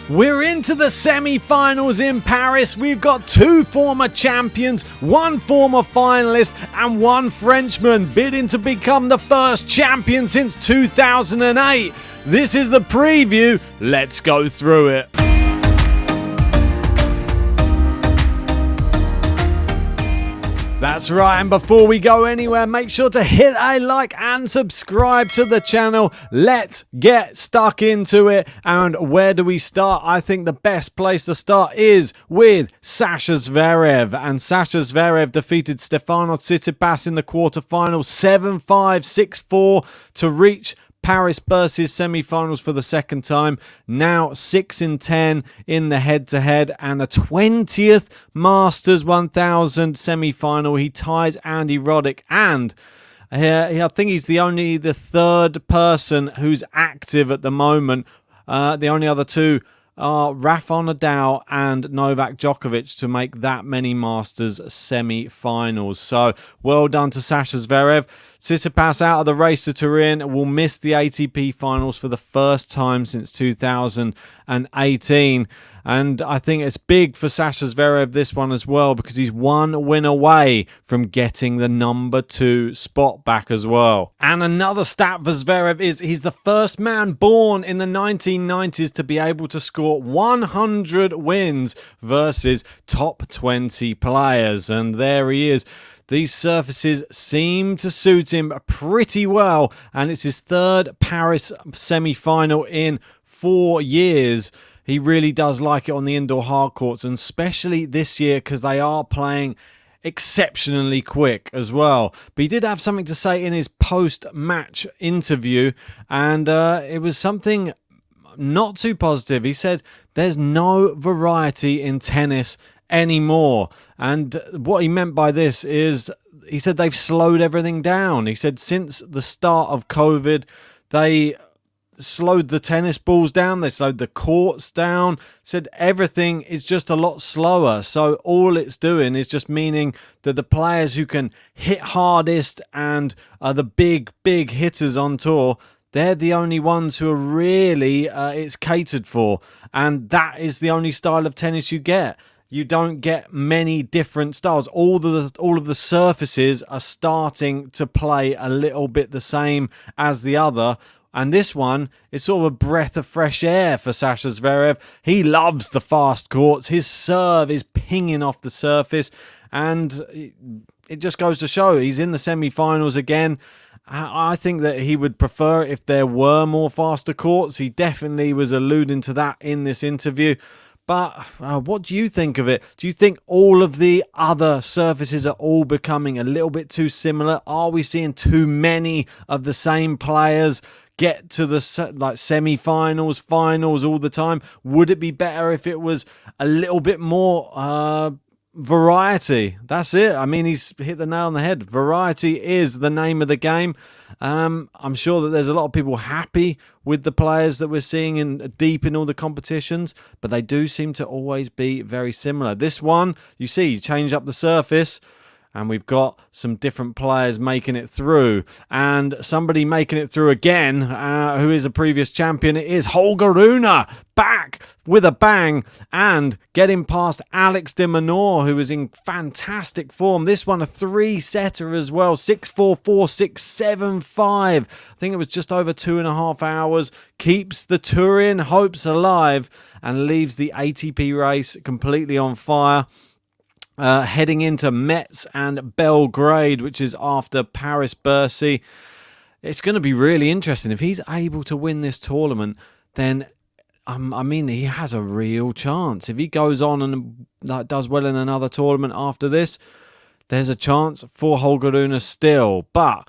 We're into the semi-finals in Paris. We've got 2 former champions, 1 former finalist, and 1 Frenchman bidding to become the first champion since 2008. This is the preview. Let's go through it. That's right, and before we go anywhere, make sure to hit a like and subscribe to the channel. Let's get stuck into it. And where do we start? I think the best place to start is with Sasha Zverev. And Sasha Zverev defeated Stefanos Tsitsipas in the quarterfinals 7-5, 6-4 to reach Paris Bercy's semi-finals for the second time. Now 6-10 in the head-to-head and a 20th Masters 1000 semi-final. He ties Andy Roddick, and I think he's the third person who's active at the moment. The only other 2 are Rafa Nadal and Novak Djokovic to make that many Masters semi-finals. So well done to Sasha Zverev. Tsitsipas out of the race to Turin, will miss the ATP finals for the first time since 2018. And I think it's big for Sasha Zverev, this one as well, because he's 1 win away from getting the number 2 spot back as well. And another stat for Zverev is he's the first man born in the 1990s to be able to score 100 wins versus top 20 players. And there he is. These surfaces seem to suit him pretty well, and it's his 3rd Paris semi-final in 4 years. He really does like it on the indoor hard courts, and especially this year because they are playing exceptionally quick as well. But he did have something to say in his post-match interview, and it was something not too positive. He said there's no variety in tennis anymore. And what he meant by this is, he said they've slowed everything down. He said since the start of COVID, they slowed the tennis balls down, they slowed the courts down, said everything is just a lot slower. So all it's doing is just meaning that the players who can hit hardest and are the big hitters on tour, they're the only ones who are really it's catered for. And that is the only style of tennis you get. You don't get many different styles. All of the surfaces are starting to play a little bit the same as the other. And this one is sort of a breath of fresh air for Sasha Zverev. He loves the fast courts. His serve is pinging off the surface. And it just goes to show he's in the semi-finals again. I think that he would prefer if there were more faster courts. He definitely was alluding to that in this interview. But what do you think of it? Do you think all of the other surfaces are all becoming a little bit too similar? Are we seeing too many of the same players get to the semi-finals, finals all the time? Would it be better if it was a little bit more variety? That's it. I mean, he's hit the nail on the head. Variety is the name of the game. I'm sure that there's a lot of people happy with the players that we're seeing deep in all the competitions, but they do seem to always be very similar. This one, you see, you change up the surface, and we've got some different players making it through. And somebody making it through again, who is a previous champion, it is Holger Rune, back with a bang and getting past Alex de Minaur, who is in fantastic form. This one a 3-setter as well, 6-4, 4-6, 7-5. I think it was just over 2.5 hours. Keeps the Turin hopes alive and leaves the ATP race completely on fire. Heading into Metz and Belgrade, which is after Paris Bercy. It's going to be really interesting. If he's able to win this tournament, then I mean, he has a real chance. If he goes on and does well in another tournament after this, there's a chance for Holger Rune still. But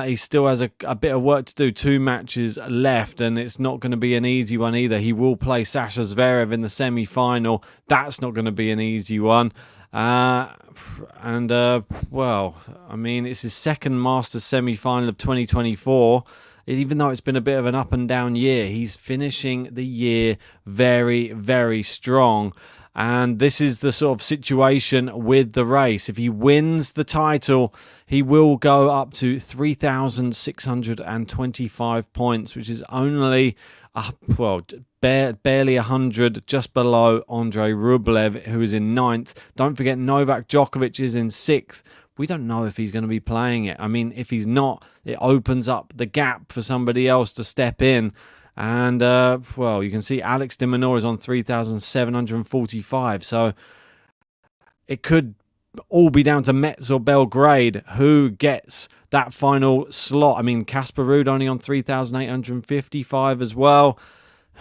he still has a bit of work to do. 2 matches left, and it's not going to be an easy one either. He will play Sasha Zverev in the semi-final. That's not going to be an easy one. Well, I mean, it's his 2nd Masters semi-final of 2024. Even though it's been a bit of an up and down year, he's finishing the year very, very strong. And this is the sort of situation with the race. If he wins the title, he will go up to 3,625 points, which is only well, barely 100, just below Andrei Rublev, who is in 9th. Don't forget Novak Djokovic is in 6th. We don't know if he's going to be playing it. I mean, if he's not, it opens up the gap for somebody else to step in. And, well, you can see Alex de Minaur is on 3,745. So it could all be down to Metz or Belgrade who gets that final slot. I mean, Casper Ruud only on 3,855 as well.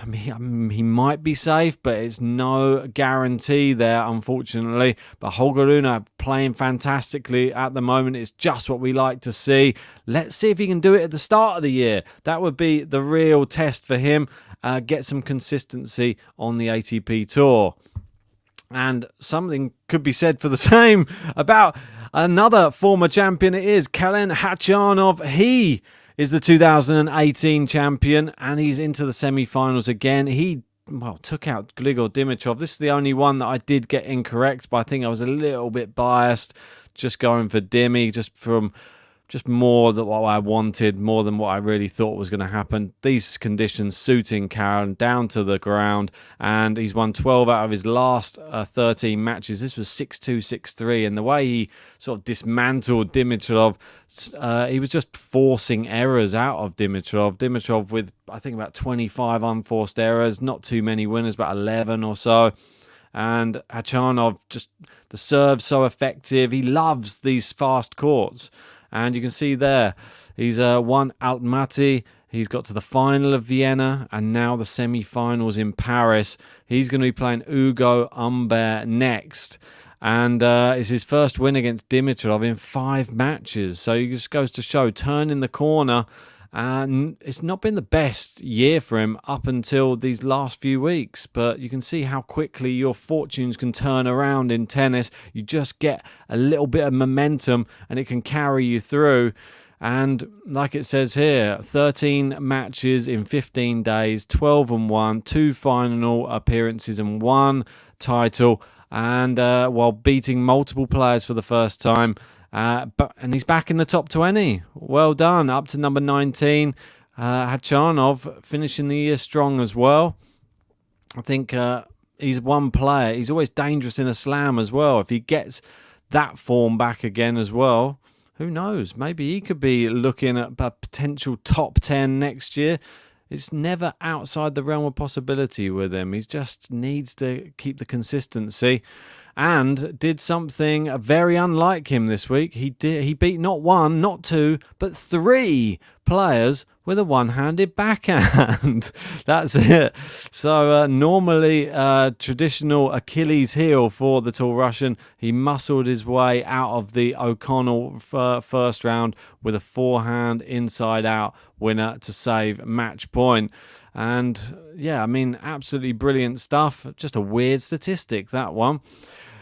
I mean, he might be safe, but it's no guarantee there, unfortunately. But Holger Rune playing fantastically at the moment. It's just what we like to see. Let's see if he can do it at the start of the year. That would be the real test for him. Get some consistency on the ATP Tour. And something could be said for the same about another former champion. It is Karen Khachanov. He is the 2018 champion, and he's into the semi-finals again. He took out Grigor Dimitrov. This is the only one that I did get incorrect, but I think I was a little bit biased, just going for Dimi, just more than what I wanted, more than what I really thought was going to happen. These conditions suiting Karen down to the ground, and he's won 12 out of his last 13 matches. This was 6-2, 6-3, and the way he sort of dismantled Dimitrov, he was just forcing errors out of Dimitrov. Dimitrov with, I think, about 25 unforced errors, not too many winners, about 11 or so. And Khachanov, just the serve so effective. He loves these fast courts. And you can see there, he's won Almaty. He's got to the final of Vienna and now the semi-finals in Paris. He's going to be playing Ugo Humbert next. And it's his first win against Dimitrov in 5 matches. So it just goes to show, turning the corner. And it's not been the best year for him up until these last few weeks, but you can see how quickly your fortunes can turn around in tennis. You just get a little bit of momentum and it can carry you through. And like it says here, 13 matches in 15 days, 12-1, 2 final appearances and 1 title, and while beating multiple players for the first time. And he's back in the top 20. Well done. Up to number 19. Khachanov finishing the year strong as well. I think he's one player. He's always dangerous in a slam as well. If he gets that form back again as well, who knows? Maybe he could be looking at a potential top 10 next year. It's never outside the realm of possibility with him. He just needs to keep the consistency. And did something very unlike him this week. He beat not 1, not 2, but 3 players with a one-handed backhand. That's it. So normally traditional Achilles heel for the tall Russian. He muscled his way out of the O'Connell first round with a forehand inside-out winner to save match point. And yeah, I mean, absolutely brilliant stuff. Just a weird statistic, that one.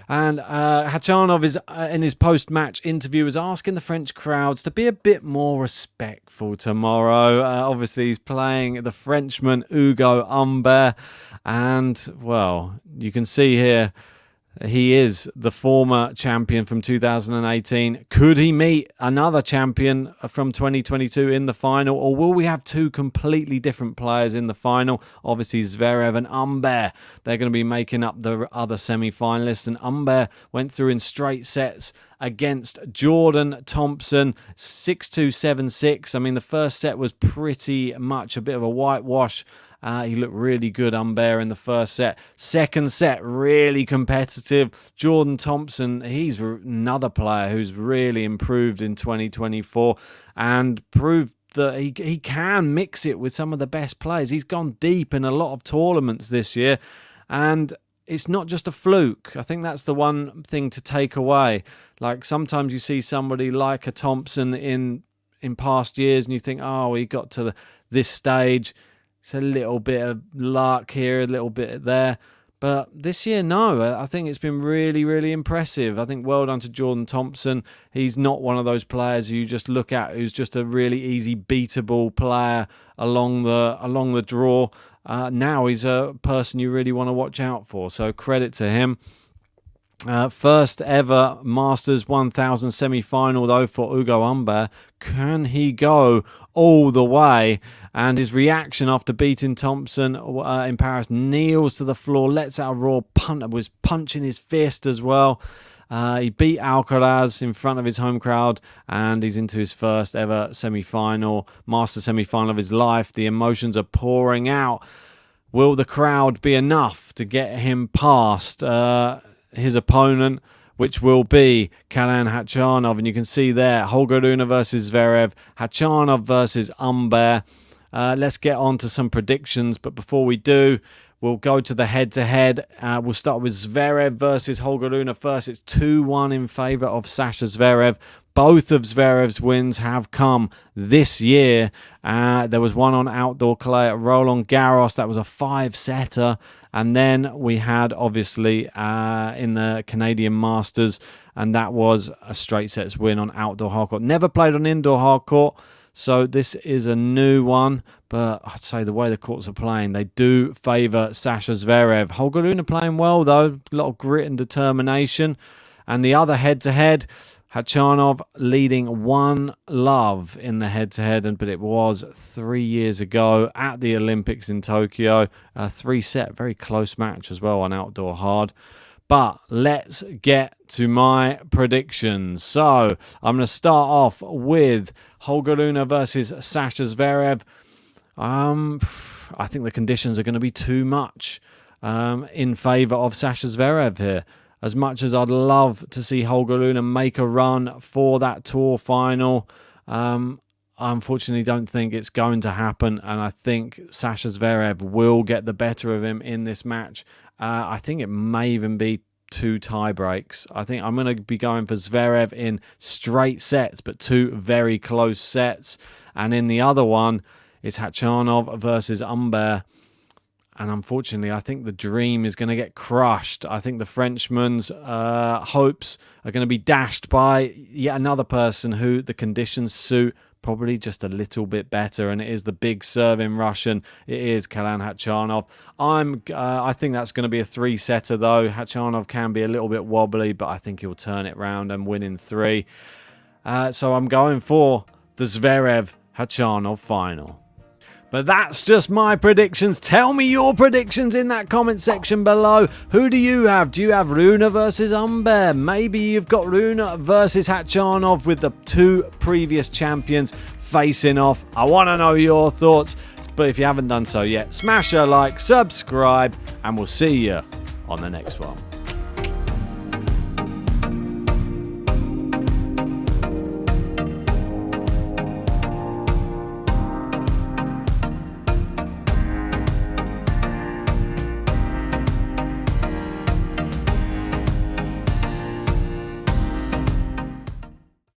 And Khachanov is in his post-match interview was asking the French crowds to be a bit more respectful tomorrow. Obviously, he's playing the Frenchman Ugo Humbert, and well, you can see here he is the former champion from 2018. Could he meet another champion from 2022 in the final, or will we have 2 completely different players in the final? Obviously, Zverev and Humbert, they're going to be making up the other semi-finalists, and Humbert went through in straight sets against Jordan Thompson, 6-2, 7-6. I mean, the first set was pretty much a bit of a whitewash. He looked really good, Humbert, in the first set. Second set, really competitive. Jordan Thompson, he's another player who's really improved in 2024 and proved that he can mix it with some of the best players. He's gone deep in a lot of tournaments this year, and it's not just a fluke. I think that's the one thing to take away. Like, sometimes you see somebody like a Thompson in past years and you think, oh, he got to this stage. It's a little bit of luck here, a little bit there. But this year, no. I think it's been really, really impressive. I think well done to Jordan Thompson. He's not one of those players you just look at who's just a really easy beatable player along the draw. Now he's a person you really want to watch out for. So credit to him. First ever Masters 1000 semi-final though for Ugo Humbert. Can he go all the way? And his reaction after beating Thompson in Paris, kneels to the floor, lets out a raw punt, was punching his fist as well. He beat Alcaraz in front of his home crowd, and he's into his first ever semi-final, Master semi-final of his life. The emotions are pouring out. Will the crowd be enough to get him past his opponent, which will be Khachanov? And you can see there, Holger Rune versus Zverev, Khachanov versus Humbert. Let's get on to some predictions, but before we do, we'll go to the head-to-head. We'll start with Zverev versus Holger Rune first. It's 2-1 in favour of Sasha Zverev. Both of Zverev's wins have come this year. There was one on outdoor clay at Roland Garros. That was a 5-setter. And then we had, obviously, in the Canadian Masters, and that was a straight sets win on outdoor hardcourt. Never played on indoor hardcourt, so this is a new one. But I'd say the way the courts are playing, they do favour Sasha Zverev. Holger Rune playing well, though. A lot of grit and determination. And the other head-to-head, Khachanov leading 1-love in the head-to-head, but it was 3 years ago at the Olympics in Tokyo. A 3-set, very close match as well on outdoor hard. But let's get to my predictions. So I'm going to start off with Holger Rune versus Sasha Zverev. I think the conditions are going to be too much in favour of Sasha Zverev here. As much as I'd love to see Holger Rune make a run for that tour final, I unfortunately don't think it's going to happen, and I think Sasha Zverev will get the better of him in this match. I think it may even be 2 tie breaks. I think I'm going to be going for Zverev in straight sets, but 2 very close sets. And in the other one, it's Khachanov versus Humbert. And unfortunately, I think the dream is going to get crushed. I think the Frenchman's hopes are going to be dashed by yet another person who the conditions suit probably just a little bit better, and it is the big serving Russian. It is Khachanov. I think that's going to be a 3-setter, though. Khachanov can be a little bit wobbly, but I think he'll turn it round and win in 3. So I'm going for the Zverev-Khachanov final. But that's just my predictions. Tell me your predictions in that comment section below. Who do you have? Do you have Rune versus Humbert? Maybe you've got Rune versus Khachanov with the 2 previous champions facing off. I want to know your thoughts. But if you haven't done so yet, smash a like, subscribe, and we'll see you on the next one.